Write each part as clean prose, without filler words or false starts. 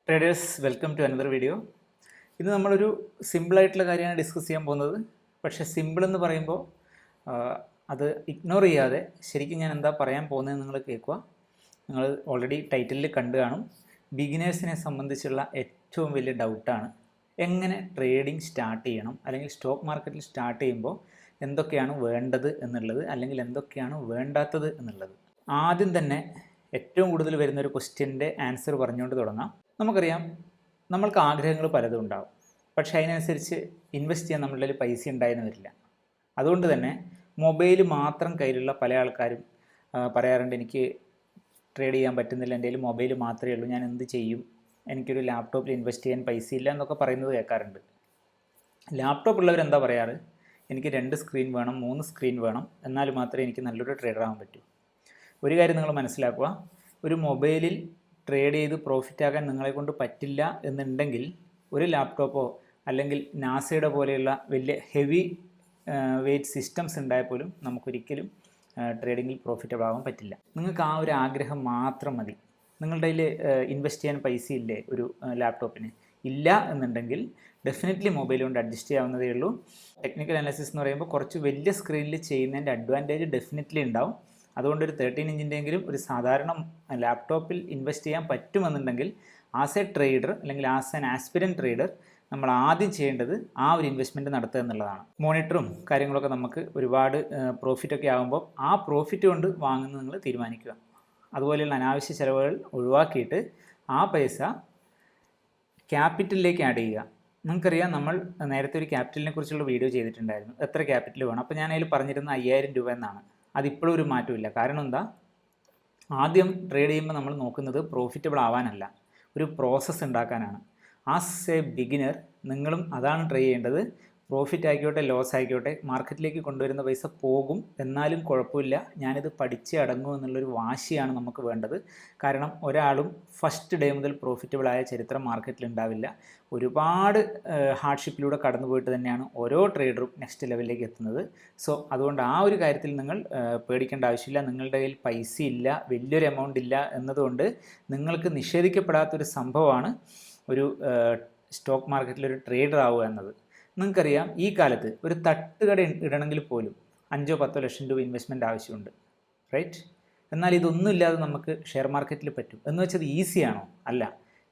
Traders welcome to another video. ഇന്ന് നമ്മളൊരു സിമ്പിളായിട്ടുള്ള കാര്യമാണ് ഡിസ്കസ് ചെയ്യാൻ പോകുന്നത്. പക്ഷേ സിമ്പിൾ എന്ന് പറയുമ്പോൾ അത് ഇഗ്നോർ ചെയ്യാതെ ശരിക്കും ഞാൻ എന്താ പറയാൻ പോകുന്നത് നിങ്ങൾ കേൾക്കുക. നിങ്ങൾ ഓൾറെഡി ടൈറ്റിലിൽ കണ്ടു കാണും. ബിഗിനേഴ്സിനെ സംബന്ധിച്ചുള്ള ഏറ്റവും വലിയ ഡൗട്ടാണ് എങ്ങനെ ട്രേഡിംഗ് സ്റ്റാർട്ട് ചെയ്യണം, അല്ലെങ്കിൽ സ്റ്റോക്ക് മാർക്കറ്റിൽ സ്റ്റാർട്ട് ചെയ്യുമ്പോൾ എന്തൊക്കെയാണ് വേണ്ടത് എന്നുള്ളത്, അല്ലെങ്കിൽ എന്തൊക്കെയാണ് വേണ്ടാത്തത് എന്നുള്ളത്. ആദ്യം തന്നെ ഏറ്റവും കൂടുതൽ വരുന്നൊരു ക്വസ്റ്റ്യൻ്റെ ആൻസർ പറഞ്ഞുകൊണ്ട് തുടങ്ങാം. നമുക്കറിയാം, നമ്മൾക്ക് ആഗ്രഹങ്ങൾ പലതും ഉണ്ടാവും, പക്ഷേ അതിനനുസരിച്ച് ഇൻവെസ്റ്റ് ചെയ്യാൻ നമ്മളുടെ കയ്യിൽ പൈസ ഉണ്ടായെന്ന് വരില്ല. അതുകൊണ്ട് തന്നെ മൊബൈൽ മാത്രം കയ്യിലുള്ള പല ആൾക്കാരും പറയാറുണ്ട്, എനിക്ക് ട്രേഡ് ചെയ്യാൻ പറ്റുന്നില്ല, എൻ്റെ കയ്യിൽ മൊബൈൽ മാത്രമേ ഉള്ളൂ, ഞാൻ എന്ത് ചെയ്യും, എനിക്കൊരു ലാപ്ടോപ്പിൽ ഇൻവെസ്റ്റ് ചെയ്യാൻ പൈസ ഇല്ല എന്നൊക്കെ പറയുന്നത് കേൾക്കാറുണ്ട്. ലാപ്ടോപ്പ് ഉള്ളവരെന്താ പറയാറ്, എനിക്ക് 2 സ്ക്രീൻ വേണം, 3 സ്ക്രീൻ വേണം, എന്നാൽ മാത്രമേ എനിക്ക് നല്ലൊരു ട്രേഡർ ആകാൻ പറ്റൂ. ഒരു കാര്യം നിങ്ങൾ മനസ്സിലാക്കുക, ഒരു മൊബൈലിൽ ട്രേഡ് ചെയ്ത് പ്രോഫിറ്റ് ആകാൻ നിങ്ങളെ കൊണ്ട് പറ്റില്ല എന്നുണ്ടെങ്കിൽ ഒരു ലാപ്ടോപ്പോ അല്ലെങ്കിൽ നാസയുടെ പോലെയുള്ള വലിയ ഹെവി വെയ്റ്റ് സിസ്റ്റംസ് ഉണ്ടായാൽ പോലും നമുക്കൊരിക്കലും ട്രേഡിങ്ങിൽ പ്രോഫിറ്റബിൾ ആവാൻ പറ്റില്ല. നിങ്ങൾക്ക് ആ ഒരു ആഗ്രഹം മാത്രം മതി. നിങ്ങളുടെ കയ്യിൽ ഇൻവെസ്റ്റ് ചെയ്യാൻ പൈസ ഇല്ലേ ഒരു ലാപ്ടോപ്പിന്? ഇല്ല എന്നുണ്ടെങ്കിൽ ഡെഫിനറ്റ്ലി മൊബൈൽ കൊണ്ട് അഡ്ജസ്റ്റ് ചെയ്യാവുന്നതേ ഉള്ളൂ. ടെക്നിക്കൽ അനാലിസിസ് എന്ന് പറയുമ്പോൾ കുറച്ച് വലിയ സ്ക്രീനിൽ ചെയ്യുന്നതിൻ്റെ അഡ്വാൻറ്റേജ് ഡെഫിനറ്റ്ലി ഉണ്ടാവും. അതുകൊണ്ടൊരു 13 ഇഞ്ചിൻ്റെയെങ്കിലും ഒരു സാധാരണ ലാപ്ടോപ്പിൽ ഇൻവെസ്റ്റ് ചെയ്യാൻ പറ്റുമെന്നുണ്ടെങ്കിൽ ആസ് എ ട്രേഡർ അല്ലെങ്കിൽ ആസ് ആൻ ആസ്പിരൻറ്റ് ട്രേഡർ നമ്മൾ ആദ്യം ചെയ്യേണ്ടത് ആ ഒരു ഇൻവെസ്റ്റ്മെൻറ്റ് നടത്തുക എന്നുള്ളതാണ്. മോണിറ്ററും കാര്യങ്ങളൊക്കെ നമുക്ക് ഒരുപാട് പ്രോഫിറ്റൊക്കെ ആകുമ്പോൾ ആ പ്രോഫിറ്റ് കൊണ്ട് വാങ്ങുന്നത് നിങ്ങൾ തീരുമാനിക്കുക. അതുപോലെയുള്ള അനാവശ്യ ചിലവുകൾ ഒഴിവാക്കിയിട്ട് ആ പൈസ ക്യാപിറ്റലിലേക്ക് ആഡ് ചെയ്യുക. നിങ്ങൾക്കറിയാം, നമ്മൾ നേരത്തെ ഒരു ക്യാപിറ്റലിനെ കുറിച്ചുള്ള വീഡിയോ ചെയ്തിട്ടുണ്ടായിരുന്നു, എത്ര ക്യാപിറ്റൽ വേണം. അപ്പോൾ ഞാൻ അതിൽ പറഞ്ഞിരുന്ന 5000 രൂപ എന്നാണ്. അതിപ്പോഴും ഒരു മാറ്റമില്ല. കാരണം എന്താ, ആദ്യം ട്രേഡ് ചെയ്യുമ്പോൾ നമ്മൾ നോക്കുന്നത് പ്രോഫിറ്റബിൾ ആവാനല്ല, ഒരു പ്രോസസ്സ് ഉണ്ടാക്കാനാണ്. ആസ് എ ബിഗിനർ നിങ്ങളും അതാണ് ട്രൈ ചെയ്യേണ്ടത്. പ്രോഫിറ്റ് ആയിക്കോട്ടെ ലോസ് ആയിക്കോട്ടെ, മാർക്കറ്റിലേക്ക് കൊണ്ടുവരുന്ന പൈസ പോകും, എന്നാലും കുഴപ്പമില്ല, ഞാനിത് പഠിച്ചേ അടങ്ങൂ എന്നുള്ളൊരു വാശിയാണ് നമുക്ക് വേണ്ടത്. കാരണം ഒരാളും ഫസ്റ്റ് ഡേ മുതൽ പ്രോഫിറ്റബിൾ ആയ ചരിത്രം മാർക്കറ്റിൽ ഉണ്ടാവില്ല. ഒരുപാട് ഹാർഡ്ഷിപ്പിലൂടെ കടന്നു പോയിട്ട് തന്നെയാണ് ഓരോ ട്രേഡറും നെക്സ്റ്റ് ലെവലിലേക്ക് എത്തുന്നത്. സോ അതുകൊണ്ട് ആ ഒരു കാര്യത്തിൽ നിങ്ങൾ പേടിക്കേണ്ട ആവശ്യമില്ല. നിങ്ങളുടെ കയ്യിൽ പൈസ ഇല്ല, വലിയൊരു എമൗണ്ട് ഇല്ല എന്നതുകൊണ്ട് നിങ്ങൾക്ക് നിഷേധിക്കപ്പെടാത്തൊരു സംഭവമാണ് ഒരു സ്റ്റോക്ക് മാർക്കറ്റിലൊരു ട്രേഡർ ആവുക എന്നത്. നിങ്ങൾക്കറിയാം, ഈ കാലത്ത് ഒരു തട്ടുകട ഇടണമെങ്കിൽ പോലും 5-10 ലക്ഷം രൂപ ഇൻവെസ്റ്റ്മെൻറ്റ് ആവശ്യമുണ്ട്, റൈറ്റ്? എന്നാൽ ഇതൊന്നുമില്ലാതെ നമുക്ക് ഷെയർ മാർക്കറ്റിൽ പറ്റും എന്ന് വെച്ചത് ഈസിയാണോ? അല്ല.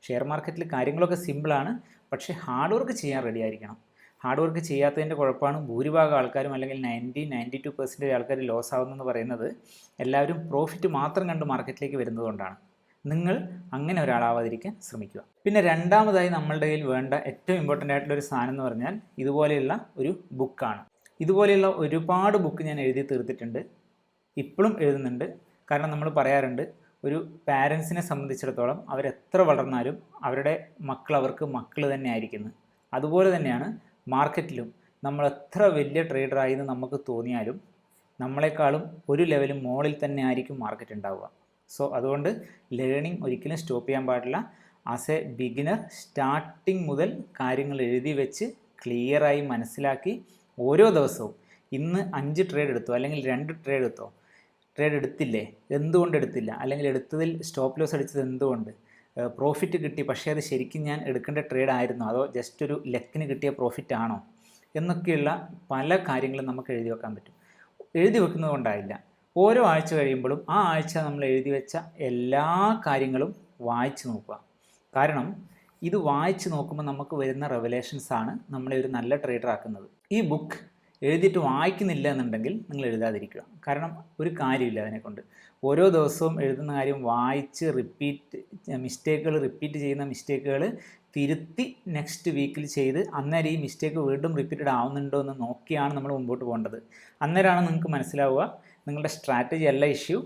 ഷെയർ മാർക്കറ്റിൽ കാര്യങ്ങളൊക്കെ സിമ്പിളാണ്, പക്ഷേ ഹാർഡ് വർക്ക് ചെയ്യാൻ റെഡി ആയിരിക്കണം. ഹാർഡ് വർക്ക് ചെയ്യാത്തതിൻ്റെ കുഴപ്പമാണ് ഭൂരിഭാഗം ആൾക്കാരും, അല്ലെങ്കിൽ 92% ആൾക്കാർ ലോസ് ആവുന്നതെന്ന് പറയുന്നത്. എല്ലാവരും പ്രോഫിറ്റ് മാത്രം കണ്ട് മാർക്കറ്റിലേക്ക് വരുന്നതുകൊണ്ടാണ്. നിങ്ങൾ അങ്ങനെ ഒരാളാവാതിരിക്കാൻ ശ്രമിക്കുക. പിന്നെ രണ്ടാമതായി നമ്മളുടെ കയ്യിൽ വേണ്ട ഏറ്റവും ഇമ്പോർട്ടൻ്റ് ആയിട്ടുള്ളൊരു സാധനം എന്ന് പറഞ്ഞാൽ ഇതുപോലെയുള്ള ഒരു ബുക്കാണ്. ഇതുപോലെയുള്ള ഒരുപാട് ബുക്ക് ഞാൻ എഴുതി തീർത്തിട്ടുണ്ട്, ഇപ്പോഴും എഴുതുന്നുണ്ട്. കാരണം നമ്മൾ പറയാറുണ്ട്, ഒരു പാരൻസിനെ സംബന്ധിച്ചിടത്തോളം അവരെത്ര വളർന്നാലും അവരുടെ മക്കൾ അവർക്ക് മക്കൾ തന്നെ ആയിരിക്കുന്നത്. അതുപോലെ തന്നെയാണ് മാർക്കറ്റിലും. നമ്മൾ എത്ര വലിയ ട്രേഡറായി എന്ന് നമുക്ക് തോന്നിയാലും നമ്മളെക്കാളും ഒരു ലെവലും മുകളിൽ തന്നെ ആയിരിക്കും മാർക്കറ്റ് ഉണ്ടാവുക. സോ അതുകൊണ്ട് ലേണിംഗ് ഒരിക്കലും സ്റ്റോപ്പ് ചെയ്യാൻ പാടില്ല. ആസ് എ ബിഗിനർ സ്റ്റാർട്ടിങ് മുതൽ കാര്യങ്ങൾ എഴുതി വെച്ച് ക്ലിയറായി മനസ്സിലാക്കി ഓരോ ദിവസവും ഇന്ന് 5 ട്രേഡ് എടുത്തോ അല്ലെങ്കിൽ 2 ട്രേഡ് എടുത്തോ, ട്രേഡ് എടുത്തില്ലേ, എന്തുകൊണ്ട് എടുത്തില്ല, അല്ലെങ്കിൽ എടുത്തതിൽ സ്റ്റോപ്പ് ലോസ് അടിച്ചത് എന്തുകൊണ്ട്, പ്രോഫിറ്റ് കിട്ടി പക്ഷേ അത് ശരിക്കും ഞാൻ എടുക്കേണ്ട ട്രേഡ് ആയിരുന്നോ, അതോ ജസ്റ്റ് ഒരു ലെക്കിന് കിട്ടിയ പ്രോഫിറ്റ് ആണോ എന്നൊക്കെയുള്ള പല കാര്യങ്ങളും നമുക്ക് എഴുതി വെക്കാൻ പറ്റും. എഴുതി വെക്കുന്നത് കൊണ്ടായില്ല, ഓരോ ആഴ്ച കഴിയുമ്പോഴും ആ ആഴ്ച നമ്മൾ എഴുതി വെച്ച എല്ലാ കാര്യങ്ങളും വായിച്ച് നോക്കുക. കാരണം ഇത് വായിച്ച് നോക്കുമ്പോൾ നമുക്ക് വരുന്ന റെവലേഷൻസാണ് നമ്മളെ ഒരു നല്ല ട്രേഡർ ആക്കുന്നത്. ഈ ബുക്ക് എഴുതിയിട്ട് വായിക്കുന്നില്ല എന്നുണ്ടെങ്കിൽ നിങ്ങൾ എഴുതാതിരിക്കുക. കാരണം ഒരു കാര്യമില്ല അതിനെക്കൊണ്ട്. ഓരോ ദിവസവും എഴുതുന്ന കാര്യം വായിച്ച് മിസ്റ്റേക്കുകൾ റിപ്പീറ്റ് ചെയ്യുന്ന മിസ്റ്റേക്കുകൾ തിരുത്തി നെക്സ്റ്റ് വീക്കിൽ ചെയ്ത് അന്നേരം ഈ മിസ്റ്റേക്ക് വീണ്ടും റിപ്പീറ്റഡ് ആവുന്നുണ്ടോ എന്ന് നോക്കിയാണ് നമ്മൾ മുമ്പോട്ട് പോകേണ്ടത്. അന്നേരമാണ് നിങ്ങൾക്ക് മനസ്സിലാവുക നിങ്ങളുടെ സ്ട്രാറ്റജി അല്ല ഇഷ്യൂ,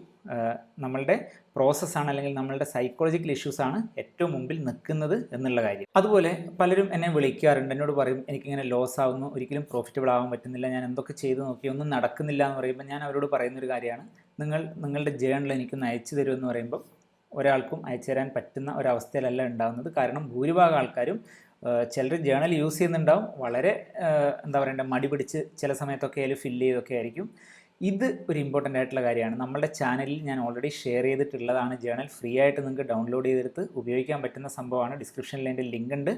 നമ്മളുടെ പ്രോസസ്സാണ്, അല്ലെങ്കിൽ നമ്മളുടെ സൈക്കോളജിക്കൽ ഇഷ്യൂസാണ് ഏറ്റവും മുമ്പിൽ നിൽക്കുന്നത് എന്നുള്ള കാര്യം. അതുപോലെ പലരും എന്നെ വിളിക്കാറുണ്ട്, എന്നോട് പറയും എനിക്കിങ്ങനെ ലോസ് ആവുന്നു, ഒരിക്കലും പ്രോഫിറ്റബിൾ ആവാൻ പറ്റുന്നില്ല, ഞാൻ എന്തൊക്കെ ചെയ്ത് നോക്കി ഒന്നും നടക്കുന്നില്ല എന്ന് പറയുമ്പോൾ ഞാൻ അവരോട് പറയുന്നൊരു കാര്യമാണ്, നിങ്ങളുടെ ജേണൽ എനിക്കൊന്ന് അയച്ചു തരുമെന്ന് പറയുമ്പോൾ ഒരാൾക്കും അയച്ചു തരാൻ പറ്റുന്ന ഒരവസ്ഥയിലല്ല ഉണ്ടാകുന്നത്. കാരണം ഭൂരിഭാഗം ആൾക്കാരും ചിലർ ജേണൽ യൂസ് ചെയ്യുന്നുണ്ടാവും, വളരെ എന്താ പറയണ്ടേ, മടി പിടിച്ച് ചില സമയത്തൊക്കെ അതിൽ ഫില്ല് ചെയ്തൊക്കെ ആയിരിക്കും. ഇത് ഒരു ഇമ്പോർട്ടൻ്റ് ആയിട്ടുള്ള കാര്യമാണ്. നമ്മളുടെ ചാനലിൽ ഞാൻ ഓൾറെഡി ഷെയർ ചെയ്തിട്ടുള്ളതാണ് ജേണൽ. ഫ്രീ ആയിട്ട് നിങ്ങൾക്ക് ഡൗൺലോഡ് ചെയ്തെടുത്ത് ഉപയോഗിക്കാൻ പറ്റുന്ന സംഭവമാണ്. ഡിസ്ക്രിപ്ഷനിൽ എൻ്റെ ലിങ്ക് ഉണ്ട്.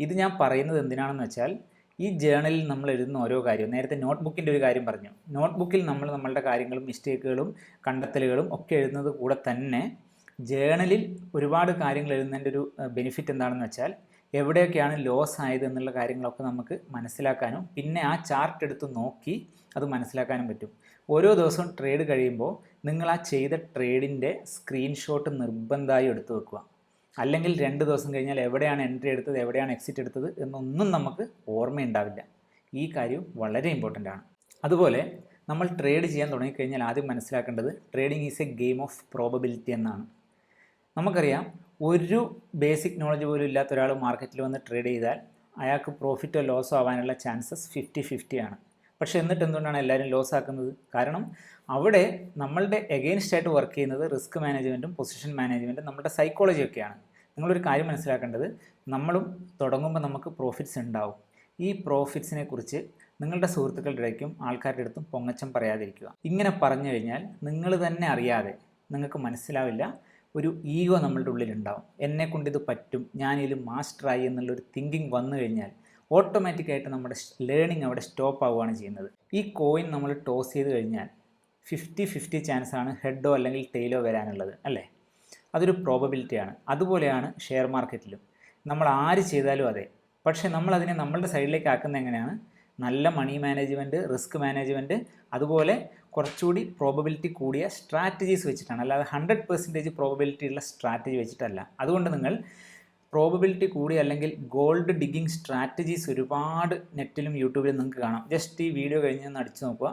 ഇത് ഞാൻ പറയുന്നത് എന്തിനാണെന്ന് വെച്ചാൽ, ഈ ജേണലിൽ നമ്മൾ എഴുതുന്ന ഓരോ കാര്യവും, നേരത്തെ നോട്ട്ബുക്കിൻ്റെ ഒരു കാര്യം പറഞ്ഞു, നോട്ട്ബുക്കിൽ നമ്മൾ നമ്മളുടെ കാര്യങ്ങളും മിസ്റ്റേക്കുകളും കണ്ടെത്തലുകളും ഒക്കെ എഴുതുന്നത് കൂടെ തന്നെ ജേണലിൽ ഒരുപാട് കാര്യങ്ങൾ എഴുതുന്നതിൻ്റെ ഒരു ബെനിഫിറ്റ് എന്താണെന്ന് വെച്ചാൽ, എവിടെയൊക്കെയാണ് ലോസ് ആയത് എന്നുള്ള കാര്യങ്ങളൊക്കെ നമുക്ക് മനസ്സിലാക്കാനും പിന്നെ ആ ചാർട്ട് എടുത്ത് നോക്കി അത് മനസ്സിലാക്കാനും പറ്റും. ഓരോ ദിവസവും ട്രേഡ് കഴിയുമ്പോൾ നിങ്ങൾ ആ ചെയ്ത ട്രേഡിൻ്റെ സ്ക്രീൻഷോട്ട് നിർബന്ധമായി എടുത്തു വെക്കുക. അല്ലെങ്കിൽ 2 ദിവസം കഴിഞ്ഞാൽ എവിടെയാണ് എൻട്രി എടുത്തത്, എവിടെയാണ് എക്സിറ്റ് എടുത്തത് എന്നൊന്നും നമുക്ക് ഓർമ്മയുണ്ടാവില്ല. ഈ കാര്യം വളരെ ഇമ്പോർട്ടൻ്റ് ആണ്. അതുപോലെ നമ്മൾ ട്രേഡ് ചെയ്യാൻ തുടങ്ങിക്കഴിഞ്ഞാൽ ആദ്യം മനസ്സിലാക്കേണ്ടത് trading is A game of probability എന്നാണ്. നമുക്കറിയാം, ഒരു ബേസിക് നോളജ് പോലും ഇല്ലാത്ത ഒരാൾ മാർക്കറ്റിൽ വന്ന് ട്രേഡ് ചെയ്താൽ അയാൾക്ക് പ്രോഫിറ്റോ ലോസോ ആവാനുള്ള ചാൻസസ് 50-50 ആണ്. പക്ഷേ എന്നിട്ട് എന്തുകൊണ്ടാണ് എല്ലാവരും ലോസ് ആക്കുന്നത്? കാരണം അവിടെ നമ്മളുടെ എഗെയിൻസ്റ്റ് ആയിട്ട് വർക്ക് ചെയ്യുന്നത് റിസ്ക് മാനേജ്മെൻറ്റും പൊസിഷൻ മാനേജ്മെൻറ്റും നമ്മുടെ സൈക്കോളജിയൊക്കെയാണ്. നിങ്ങളൊരു കാര്യം മനസ്സിലാക്കേണ്ടത്, നമ്മളും തുടങ്ങുമ്പോൾ നമുക്ക് പ്രോഫിറ്റ്സ് ഉണ്ടാവും. ഈ പ്രോഫിറ്റ്സിനെ കുറിച്ച് നിങ്ങളുടെ സുഹൃത്തുക്കളുടെ ഇടയ്ക്കും ആൾക്കാരുടെ അടുത്തും പൊങ്ങച്ചം പറയാതിരിക്കുക. ഇങ്ങനെ പറഞ്ഞു കഴിഞ്ഞാൽ നിങ്ങൾ തന്നെ അറിയാതെ നിങ്ങൾക്ക് മനസ്സിലാവില്ല, ഒരു ഈഗോ നമ്മളുടെ ഉള്ളിലുണ്ടാവും. എന്നെക്കൊണ്ട് ഇത് പറ്റും, ഞാനിതിൽ മാസ്റ്ററായി എന്നുള്ളൊരു തിങ്കിങ് വന്നു കഴിഞ്ഞാൽ ഓട്ടോമാറ്റിക്കായിട്ട് നമ്മുടെ ലേണിംഗ് അവിടെ സ്റ്റോപ്പ് ആവുകയാണ് ചെയ്യുന്നത്. ഈ കോയിൻ നമ്മൾ ടോസ് ചെയ്ത് കഴിഞ്ഞാൽ 50-50 ചാൻസാണ് ഹെഡോ അല്ലെങ്കിൽ ടെയിലോ വരാനുള്ളത്, അല്ലേ? അതൊരു പ്രോബബിലിറ്റിയാണ്. അതുപോലെയാണ് ഷെയർ മാർക്കറ്റിലും. നമ്മൾ ആര് ചെയ്താലും അതെ. പക്ഷേ നമ്മളതിനെ നമ്മളുടെ സൈഡിലേക്ക് ആക്കുന്നത് എങ്ങനെയാണ്? നല്ല മണി മാനേജ്മെൻറ്റ്, റിസ്ക് മാനേജ്മെൻറ്റ്, അതുപോലെ കുറച്ചുകൂടി പ്രോബബിലിറ്റി കൂടിയ സ്ട്രാറ്റജീസ് വെച്ചിട്ടാണ്. അല്ലാതെ 100% പ്രോബബിലിറ്റി ഉള്ള സ്ട്രാറ്റജി വെച്ചിട്ടല്ല. അതുകൊണ്ട് നിങ്ങൾ പ്രോബബിലിറ്റി കൂടി അല്ലെങ്കിൽ ഗോൾഡ് ഡിഗിങ് സ്ട്രാറ്റജീസ് ഒരുപാട് നെറ്റിലും യൂട്യൂബിലും നിങ്ങൾക്ക് കാണാം. ജസ്റ്റ് ഈ വീഡിയോ കഴിഞ്ഞ് ഒന്ന് അടിച്ചു നോക്കുക.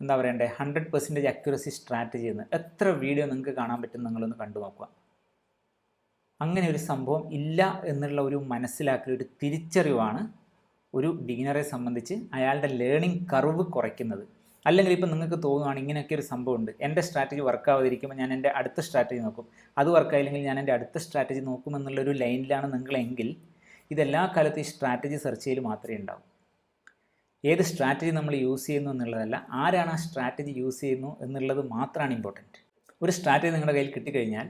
എന്താ പറയണ്ടേ, 100% അക്യുറസി സ്ട്രാറ്റജി എന്ന് എത്ര വീഡിയോ നിങ്ങൾക്ക് കാണാൻ പറ്റും നിങ്ങളൊന്ന് കണ്ടു നോക്കുക. അങ്ങനെ ഒരു സംഭവം ഇല്ല എന്നുള്ള ഒരു മനസ്സിലാക്കൽ, ഒരു തിരിച്ചറിവാണ് ഒരു ബിഗിനറെ സംബന്ധിച്ച് അയാളുടെ ലേണിംഗ് കർവ് കുറയ്ക്കുന്നത്. അല്ലെങ്കിൽ ഇപ്പം നിങ്ങൾക്ക് തോന്നുകയാണ് ഇങ്ങനെയൊക്കെ ഒരു സംഭവമുണ്ട്, എൻ്റെ സ്ട്രാറ്റജി വർക്കാവാതിരിക്കുമ്പോൾ ഞാൻ എൻ്റെ അടുത്ത സ്ട്രാറ്റജി നോക്കും, അത് വർക്കായില്ലെങ്കിൽ ഞാൻ എൻ്റെ അടുത്ത സ്ട്രാറ്റജി നോക്കും എന്നുള്ളൊരു ലൈനിലാണ് നിങ്ങളെങ്കിൽ, ഇതെല്ലാ കാലത്തും ഈ സ്ട്രാറ്റജി സെർച്ച് ചെയ്യൽ മാത്രമേ ഉണ്ടാവും. ഏത് സ്ട്രാറ്റജി നമ്മൾ യൂസ് ചെയ്യുന്നു എന്നുള്ളതല്ല, ആരാണ് ആ സ്ട്രാറ്റജി യൂസ് ചെയ്യുന്നു എന്നുള്ളത് മാത്രമാണ് ഇമ്പോർട്ടൻറ്റ്. ഒരു സ്ട്രാറ്റജി നിങ്ങളുടെ കയ്യിൽ കിട്ടിക്കഴിഞ്ഞാൽ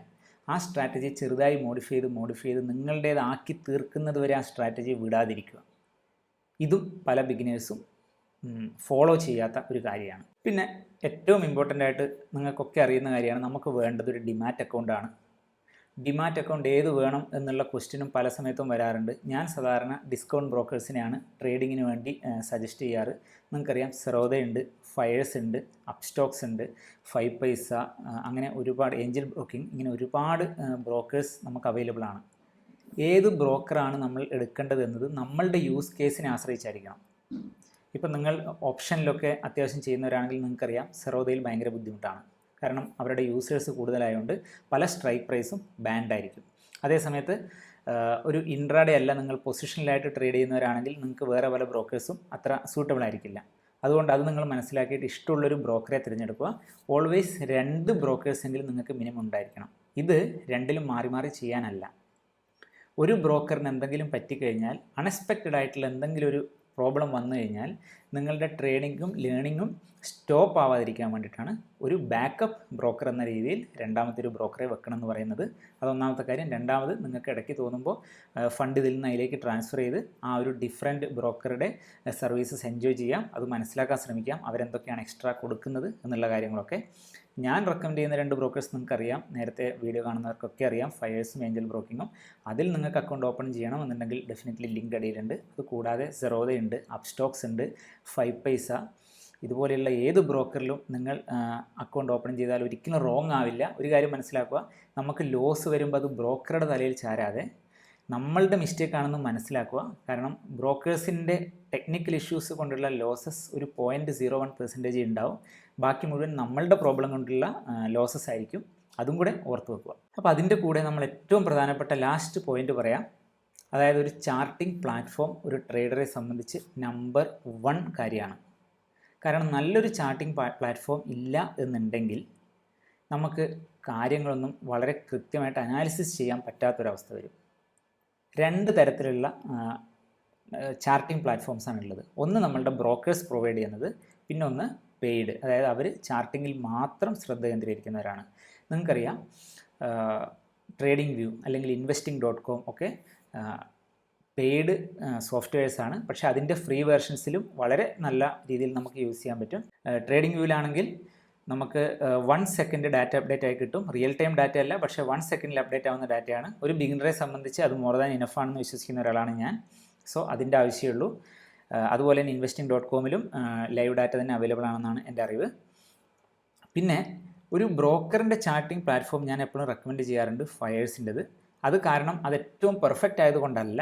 ആ സ്ട്രാറ്റജി ചെറുതായി മോഡിഫൈ ചെയ്ത് നിങ്ങളുടേതാക്കി തീർക്കുന്നത് വരെ ആ സ്ട്രാറ്റജി വിടാതിരിക്കുക. ഇതും പല ബിഗിനേഴ്സും ഫോളോ ചെയ്യാത്ത ഒരു കാര്യമാണ്. പിന്നെ ഏറ്റവും ഇമ്പോർട്ടൻ്റ് ആയിട്ട് നിങ്ങൾക്കൊക്കെ അറിയുന്ന കാര്യമാണ്, നമുക്ക് വേണ്ടത് ഒരു ഡിമാറ്റ് അക്കൗണ്ടാണ്. ഡിമാറ്റ് അക്കൗണ്ട് ഏത് വേണം എന്നുള്ള ക്വസ്റ്റ്യനും പല സമയത്തും വരാറുണ്ട്. ഞാൻ സാധാരണ ഡിസ്കൗണ്ട് ബ്രോക്കേഴ്സിനെയാണ് ട്രേഡിങ്ങിന് വേണ്ടി സജസ്റ്റ് ചെയ്യാറ്. നിങ്ങൾക്കറിയാം, സെറോദയുണ്ട്, ഫയേഴ്സ് ഉണ്ട്, അപ്സ്റ്റോക്സ് ഉണ്ട്, 5 പൈസ, അങ്ങനെ ഒരുപാട്, ഏഞ്ചൽ ബ്രോക്കിംഗ്, ഇങ്ങനെ ഒരുപാട് ബ്രോക്കേഴ്സ് നമുക്ക് അവൈലബിൾ ആണ്. ഏത് ബ്രോക്കറാണ് നമ്മൾ എടുക്കേണ്ടത് എന്നത് നമ്മളുടെ യൂസ് കേസിനെ ആശ്രയിച്ചായിരിക്കണം. ഇപ്പം നിങ്ങൾ ഓപ്ഷനിലൊക്കെ അത്യാവശ്യം ചെയ്യുന്നവരാണെങ്കിൽ നിങ്ങൾക്കറിയാം, സെറോദയിൽ ഭയങ്കര ബുദ്ധിമുട്ടാണ്. കാരണം അവരുടെ യൂസേഴ്സ് കൂടുതലായതുകൊണ്ട് പല സ്ട്രൈക്ക് പ്രൈസും ബാൻഡ് ആയിരിക്കും. അതേസമയത്ത് ഒരു ഇൻട്രാഡേ അല്ല, നിങ്ങൾ പൊസിഷനിലായിട്ട് ട്രേഡ് ചെയ്യുന്നവരാണെങ്കിൽ നിങ്ങൾക്ക് വേറെ പല ബ്രോക്കേഴ്സും അത്ര സൂട്ടബിൾ ആയിരിക്കില്ല. അതുകൊണ്ട് അത് നിങ്ങൾ മനസ്സിലാക്കിയിട്ട് ഇഷ്ടമുള്ളൊരു ബ്രോക്കറെ തിരഞ്ഞെടുക്കുക. ഓൾവേസ് 2 ബ്രോക്കേഴ്സെങ്കിലും നിങ്ങൾക്ക് മിനിമം ഉണ്ടായിരിക്കണം. ഇത് രണ്ടിലും മാറി മാറി ചെയ്യാനല്ല. ഒരു ബ്രോക്കറിന് എന്തെങ്കിലും പറ്റിക്കഴിഞ്ഞാൽ, അൺഎക്സ്പെക്റ്റഡ് ആയിട്ടുള്ള എന്തെങ്കിലും ഒരു പ്രോബ്ലം വന്നു കഴിഞ്ഞാൽ നിങ്ങളുടെ ട്രേഡിങ്ങും ലേണിങ്ങും സ്റ്റോപ്പ് ആവാതിരിക്കാൻ വേണ്ടിയിട്ടാണ് ഒരു ബാക്കപ്പ് ബ്രോക്കർ എന്ന രീതിയിൽ രണ്ടാമത്തെ ഒരു ബ്രോക്കറെ വെക്കണം എന്ന് പറയുന്നത്. അതൊന്നാമത്തെ കാര്യം. രണ്ടാമത്, നിങ്ങൾക്ക് ഇടയ്ക്ക് തോന്നുമ്പോൾ ഫണ്ട് ഇതിൽ നിന്ന് അതിലേക്ക് ട്രാൻസ്ഫർ ചെയ്ത് ആ ഒരു ഡിഫറെൻറ്റ് ബ്രോക്കറുടെ സർവീസസ് എൻജോയ് ചെയ്യാം. അത് മനസ്സിലാക്കാൻ ശ്രമിക്കാം, അവരെന്തൊക്കെയാണ് എക്സ്ട്രാ കൊടുക്കുന്നത് എന്നുള്ള കാര്യങ്ങളൊക്കെ. ഞാൻ റെക്കമെൻഡ് ചെയ്യുന്ന 2 ബ്രോക്കേഴ്സ് നിങ്ങൾക്കറിയാം, നേരത്തെ വീഡിയോ കാണുന്നവർക്കൊക്കെ അറിയാം, ഫയേഴ്സും ഏഞ്ചൽ ബ്രോക്കിങ്ങും. അതിൽ നിങ്ങൾക്ക് അക്കൗണ്ട് ഓപ്പൺ ചെയ്യണമെന്നുണ്ടെങ്കിൽ ഡെഫിനറ്റ്ലി ലിങ്ക് അടിയിലുണ്ട്. അത് കൂടാതെ സെറോദയുണ്ട്, അപ്സ്റ്റോക്സ് ഉണ്ട്, 5 പൈസ, ഇതുപോലെയുള്ള ഏത് ബ്രോക്കറിലും നിങ്ങൾ അക്കൗണ്ട് ഓപ്പൺ ചെയ്താൽ ഒരിക്കലും റോങ് ആവില്ല. ഒരു കാര്യം മനസ്സിലാക്കുക, നമുക്ക് ലോസ് വരുമ്പോൾ അത് ബ്രോക്കറുടെ തലയിൽ ചാരാതെ നമ്മളുടെ മിസ്റ്റേക്കാണെന്ന് മനസ്സിലാക്കുക. കാരണം ബ്രോക്കേഴ്സിൻ്റെ ടെക്നിക്കൽ ഇഷ്യൂസ് കൊണ്ടുള്ള ലോസസ് ഒരു 0.01% ഉണ്ടാവും. ബാക്കി മുഴുവൻ നമ്മളുടെ പ്രോബ്ലം കൊണ്ടുള്ള ലോസസ് ആയിരിക്കും. അതും കൂടെ ഓർത്ത് വെക്കുക. അപ്പോൾ അതിൻ്റെ കൂടെ നമ്മൾ ഏറ്റവും പ്രധാനപ്പെട്ട ലാസ്റ്റ് പോയിന്റ് പറയാം. അതായത് ഒരു ചാർട്ടിംഗ് പ്ലാറ്റ്ഫോം ഒരു ട്രേഡറെ സംബന്ധിച്ച് നമ്പർ 1 കാര്യമാണ്. കാരണം നല്ലൊരു ചാർട്ടിംഗ് പ്ലാറ്റ്ഫോം ഇല്ല എന്നുണ്ടെങ്കിൽ നമുക്ക് കാര്യങ്ങളൊന്നും വളരെ കൃത്യമായിട്ട് അനാലിസിസ് ചെയ്യാൻ പറ്റാത്തൊരവസ്ഥ വരും. 2 തരത്തിലുള്ള ചാർട്ടിംഗ് പ്ലാറ്റ്ഫോംസാണ് ഉള്ളത്. ഒന്ന് നമ്മളുടെ ബ്രോക്കേഴ്സ് പ്രൊവൈഡ് ചെയ്യുന്നത്, പിന്നെ ഒന്ന് പെയ്ഡ്, അതായത് അവർ ചാർട്ടിങ്ങിൽ മാത്രം ശ്രദ്ധ കേന്ദ്രീകരിക്കുന്നവരാണ്. നിങ്ങൾക്കറിയാം ട്രേഡിംഗ് വ്യൂ അല്ലെങ്കിൽ investing.com ഒക്കെ പെയ്ഡ് സോഫ്റ്റ്വെയർസാണ്. പക്ഷേ അതിൻ്റെ ഫ്രീ വേർഷൻസിലും വളരെ നല്ല രീതിയിൽ നമുക്ക് യൂസ് ചെയ്യാൻ പറ്റും. ട്രേഡിംഗ് വ്യൂവിലാണെങ്കിൽ നമുക്ക് 1 സെക്കൻഡ് ഡാറ്റ അപ്ഡേറ്റ് ആയി കിട്ടും. റിയൽ ടൈം ഡാറ്റ അല്ല, പക്ഷേ 1 സെക്കൻഡിൽ അപ്ഡേറ്റ് ആവുന്ന ഡാറ്റയാണ്. ഒരു ബിഗിനറെ സംബന്ധിച്ച് അത് മോർ ദാൻ ഇനഫ് ആണെന്ന് വിശ്വസിക്കുന്ന ഒരാളാണ് ഞാൻ. സോ അതിൻ്റെ ആവശ്യമുള്ളൂ. അതുപോലെ തന്നെ investing.comലും ലൈവ് ഡാറ്റ തന്നെ അവൈലബിൾ ആണെന്നാണ് എൻ്റെ അറിവ്. പിന്നെ ഒരു ബ്രോക്കറിൻ്റെ ചാർട്ടിംഗ് പ്ലാറ്റ്ഫോം ഞാൻ എപ്പോഴും റെക്കമെൻഡ് ചെയ്യാറുണ്ട്, ഫയേഴ്സിൻ്റെത്. അത് കാരണം അത് ഏറ്റവും പെർഫെക്റ്റ് ആയതുകൊണ്ടല്ല,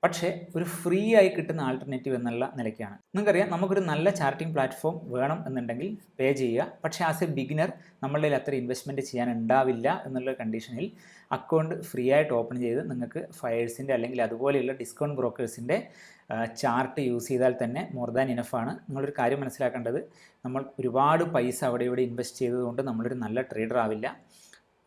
പക്ഷേ ഒരു ഫ്രീ ആയി കിട്ടുന്ന ആൾട്ടർനേറ്റീവ് എന്നുള്ള നിലയ്ക്കാണ്. നിങ്ങൾക്കറിയാം, നമുക്കൊരു നല്ല ചാർട്ടിംഗ് പ്ലാറ്റ്ഫോം വേണം എന്നുണ്ടെങ്കിൽ പേ ചെയ്യുക. പക്ഷേ ആസ് എ ബിഗിനർ നമ്മളുടെ കയ്യിൽ അത്ര ഇൻവെസ്റ്റ്മെൻറ്റ് ചെയ്യാൻ ഉണ്ടാവില്ല എന്നുള്ള കണ്ടീഷനിൽ അക്കൗണ്ട് ഫ്രീ ആയിട്ട് ഓപ്പൺ ചെയ്ത് നിങ്ങൾക്ക് ഫയേഴ്സിൻ്റെ അല്ലെങ്കിൽ അതുപോലെയുള്ള ഡിസ്കൗണ്ട് ബ്രോക്കേഴ്സിൻ്റെ ചാർട്ട് യൂസ് ചെയ്താൽ തന്നെ മോർ ദാൻ ഇനഫാണ്. നിങ്ങളൊരു കാര്യം മനസ്സിലാക്കേണ്ടത്, നമ്മൾ ഒരുപാട് പൈസ അവിടെ ഇവിടെ ഇൻവെസ്റ്റ് ചെയ്തതുകൊണ്ട് നമ്മളൊരു നല്ല ട്രേഡർ ആവില്ല.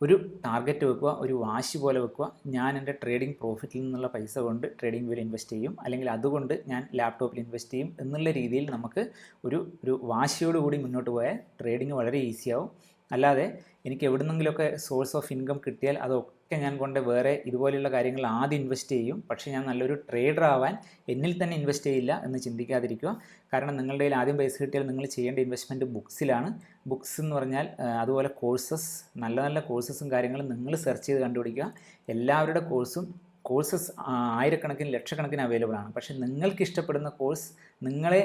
ഒരു ടാർഗറ്റ് വെക്കുക, ഒരു വാശി പോലെ വെക്കുക. ഞാൻ എൻ്റെ ട്രേഡിംഗ് പ്രോഫിറ്റിൽ നിന്നുള്ള പൈസ കൊണ്ട് ട്രേഡിംഗ് വ്യൂവിൽ ഇൻവെസ്റ്റ് ചെയ്യും, അല്ലെങ്കിൽ അതുകൊണ്ട് ഞാൻ ലാപ്ടോപ്പിൽ ഇൻവെസ്റ്റ് ചെയ്യും എന്നുള്ള രീതിയിൽ നമുക്ക് ഒരു വാശിയോടുകൂടി മുന്നോട്ട് പോയാൽ ട്രേഡിംഗ് വളരെ ഈസിയാവും. അല്ലാതെ എനിക്ക് എവിടുന്നെങ്കിലുമൊക്കെ സോഴ്സ് ഓഫ് ഇൻകം കിട്ടിയാൽ അതൊക്കെ ഞാൻ കൊണ്ട് വേറെ ഇതുപോലെയുള്ള കാര്യങ്ങൾ ആദ്യം ഇൻവെസ്റ്റ് ചെയ്യും, പക്ഷേ ഞാൻ നല്ലൊരു ട്രേഡർ ആവാൻ എന്നിൽ തന്നെ ഇൻവെസ്റ്റ് ചെയ്യില്ല എന്ന് ചിന്തിക്കാതിരിക്കുക. കാരണം നിങ്ങളുടെ കയ്യിൽ ആദ്യം പൈസ കിട്ടിയാൽ നിങ്ങൾ ചെയ്യേണ്ട ഇൻവെസ്റ്റ്മെൻറ്റ് ബുക്സിലാണ്. ബുക്സ് എന്ന് പറഞ്ഞാൽ അതുപോലെ കോഴ്സസ്, നല്ല നല്ല കോഴ്സസും കാര്യങ്ങളും നിങ്ങൾ സെർച്ച് ചെയ്ത് കണ്ടുപിടിക്കുക. എല്ലാവരുടെ കോഴ്സസ് ആയിരക്കണക്കിന് ലക്ഷക്കണക്കിന് അവൈലബിൾ ആണ്. പക്ഷേ നിങ്ങൾക്ക് ഇഷ്ടപ്പെടുന്ന കോഴ്സ്, നിങ്ങളെ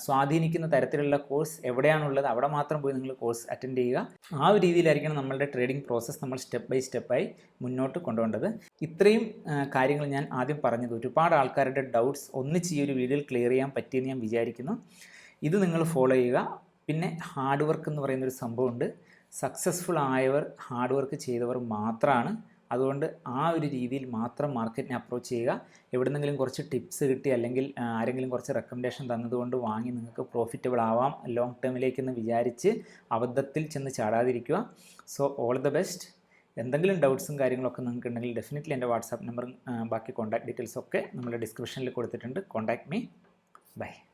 സ്വാധീനിക്കുന്ന തരത്തിലുള്ള കോഴ്സ് എവിടെയാണുള്ളത് അവിടെ മാത്രം പോയി നിങ്ങൾ കോഴ്സ് അറ്റൻഡ് ചെയ്യുക. ആ ഒരു രീതിയിലായിരിക്കണം നമ്മളുടെ ട്രേഡിംഗ് പ്രോസസ്സ് നമ്മൾ സ്റ്റെപ്പ് ബൈ സ്റ്റെപ്പായി മുന്നോട്ട് കൊണ്ടുപോകേണ്ടത്. ഇത്രയും കാര്യങ്ങൾ ഞാൻ ആദ്യം പറഞ്ഞത് ഒരുപാട് ആൾക്കാരുടെ ഡൗട്ട്സ് ഒന്നിച്ച് ഈ ഒരു വീഡിയോയിൽ ക്ലിയർ ചെയ്യാൻ പറ്റിയെന്ന് ഞാൻ വിചാരിക്കുന്നു. ഇത് നിങ്ങൾ ഫോളോ ചെയ്യുക. പിന്നെ ഹാർഡ് വർക്ക് എന്ന് പറയുന്നൊരു സംഭവമുണ്ട്. സക്സസ്ഫുൾ ആയവർ ഹാർഡ് വർക്ക് ചെയ്തവർ മാത്രമാണ്. അതുകൊണ്ട് ആ ഒരു രീതിയിൽ മാത്രം മാർക്കറ്റിനെ അപ്രോച്ച് ചെയ്യുക. എവിടെന്നെങ്കിലും കുറച്ച് ടിപ്സ് കിട്ടി അല്ലെങ്കിൽ ആരെങ്കിലും കുറച്ച് റെക്കമെൻഡേഷൻ തന്നതുകൊണ്ട് വാങ്ങി നിങ്ങൾക്ക് പ്രോഫിറ്റബിൾ ആവാം ലോങ് ടേമിലേക്കെന്ന് വിചാരിച്ച് അബദ്ധത്തിൽ ചെന്ന് ചാടാതിരിക്കുക. So all the best. എന്തെങ്കിലും ഡൗട്ട്സും കാര്യങ്ങളൊക്കെ നിങ്ങൾക്ക് ഉണ്ടെങ്കിൽ ഡെഫിനറ്റ്ലി എൻ്റെ വാട്സാപ്പ് നമ്പറും ബാക്കി കോൺടാക്ട് ഡീറ്റെയിൽസൊക്കെ നമ്മുടെ ഡിസ്ക്രിപ്ഷനിൽ കൊടുത്തിട്ടുണ്ട്. Contact me. ബൈ.